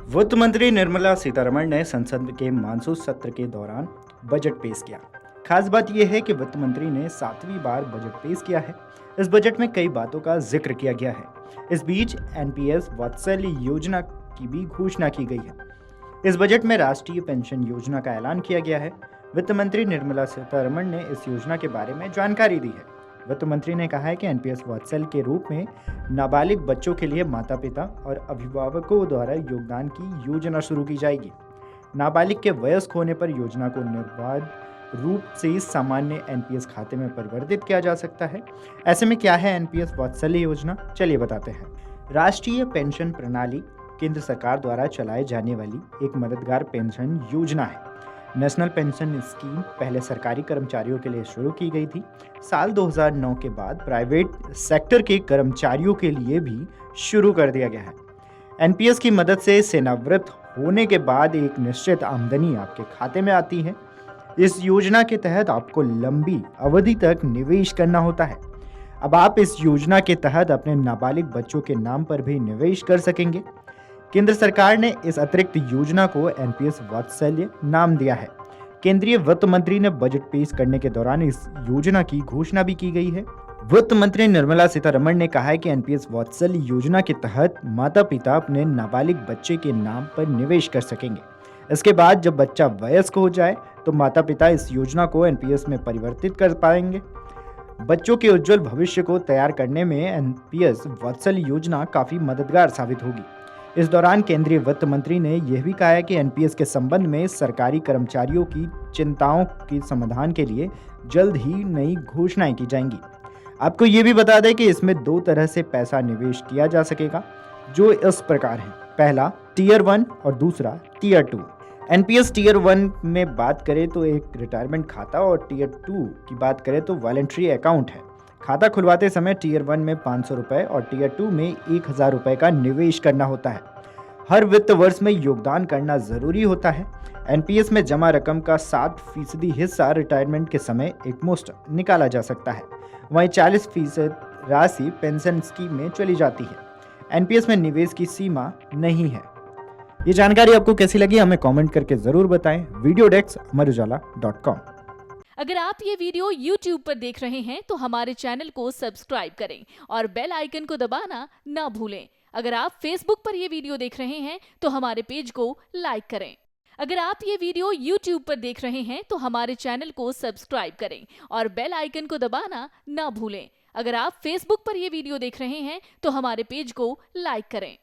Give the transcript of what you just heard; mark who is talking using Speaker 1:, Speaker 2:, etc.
Speaker 1: वित्त मंत्री निर्मला सीतारमण ने संसद के मानसून सत्र के दौरान बजट पेश किया। खास बात यह है कि वित्त मंत्री ने 7वीं बार बजट पेश किया है। इस बजट में कई बातों का जिक्र किया गया है। इस बीच एनपीएस वात्सल्य योजना की भी घोषणा की गई है। इस बजट में राष्ट्रीय पेंशन योजना का ऐलान किया गया है। वित्त मंत्री निर्मला सीतारमण ने इस योजना के बारे में जानकारी दी है। वित्त मंत्री ने कहा है कि एनपीएस वात्सल्य के रूप में नाबालिग बच्चों के लिए माता पिता और अभिभावकों द्वारा योगदान की योजना शुरू की जाएगी। नाबालिग के वयस्क होने पर योजना को निर्बाध रूप से सामान्य एनपीएस खाते में परिवर्तित किया जा सकता है। ऐसे में क्या है एनपीएस वात्सल्य योजना, चलिए बताते हैं। राष्ट्रीय पेंशन प्रणाली केंद्र सरकार द्वारा चलाए जाने वाली एक मददगार पेंशन योजना है। नेशनल पेंशन स्कीम पहले सरकारी कर्मचारियों के लिए शुरू की गई थी। साल 2009 के बाद प्राइवेट सेक्टर के कर्मचारियों के लिए भी शुरू कर दिया गया है। एनपीएस की मदद से सेवानिवृत्त होने के बाद एक निश्चित आमदनी आपके खाते में आती है। इस योजना के तहत आपको लंबी अवधि तक निवेश करना होता है। अब आप इस योजना के तहत अपने नाबालिग बच्चों के नाम पर भी निवेश कर सकेंगे। केंद्र सरकार ने इस अतिरिक्त योजना को एनपीएस वात्सल्य नाम दिया है। केंद्रीय वित्त मंत्री ने बजट पेश करने के दौरान इस योजना की घोषणा भी की गई है। वित्त मंत्री निर्मला सीतारमण ने कहा है कि एनपीएस वात्सल्य योजना के तहत माता पिता अपने नाबालिग बच्चे के नाम पर निवेश कर सकेंगे। इसके बाद जब बच्चा वयस्क हो जाए तो माता पिता इस योजना को एनपीएस में परिवर्तित कर पाएंगे। बच्चों के उज्जवल भविष्य को तैयार करने में एनपीएस वात्सल्य योजना काफी मददगार साबित होगी। इस दौरान केंद्रीय वित्त मंत्री ने यह भी कहा है कि एनपीएस के संबंध में सरकारी कर्मचारियों की चिंताओं के समाधान के लिए जल्द ही नई घोषणाएं की जाएंगी। आपको ये भी बता दें कि इसमें 2 तरह से पैसा निवेश किया जा सकेगा, जो इस प्रकार है। पहला टीयर 1 और दूसरा टीयर 2। एनपीएस टीयर 1 में बात करें तो एक रिटायरमेंट खाता और टीयर 2 की बात करें तो वॉलंटरी अकाउंट है। खाता खुलवाते समय टीयर 1 में 500 रुपए और टीयर 2 में 1000 रुपए का निवेश करना होता है। हर वित्त वर्ष में योगदान करना जरूरी होता है। एनपीएस में जमा रकम का 60% हिस्सा रिटायरमेंट के समय एकमुश्त निकाला जा सकता है। वहीं 40% राशि पेंशन स्कीम में चली जाती है। एनपीएस में निवेश की सीमा नहीं है। ये जानकारी आपको कैसी लगी हमें कमेंट करके जरूर बताएं। Video desk amarujala.com।
Speaker 2: अगर आप ये वीडियो YouTube पर देख रहे हैं तो हमारे चैनल को सब्सक्राइब करें और बेल आइकन को दबाना ना भूलें। अगर आप Facebook पर ये वीडियो देख रहे हैं तो हमारे पेज को लाइक करें। अगर आप ये वीडियो YouTube पर देख रहे हैं तो हमारे चैनल को सब्सक्राइब करें और बेल आइकन को दबाना ना भूलें। अगर आप Facebook पर ये वीडियो देख रहे हैं तो हमारे पेज को लाइक करें।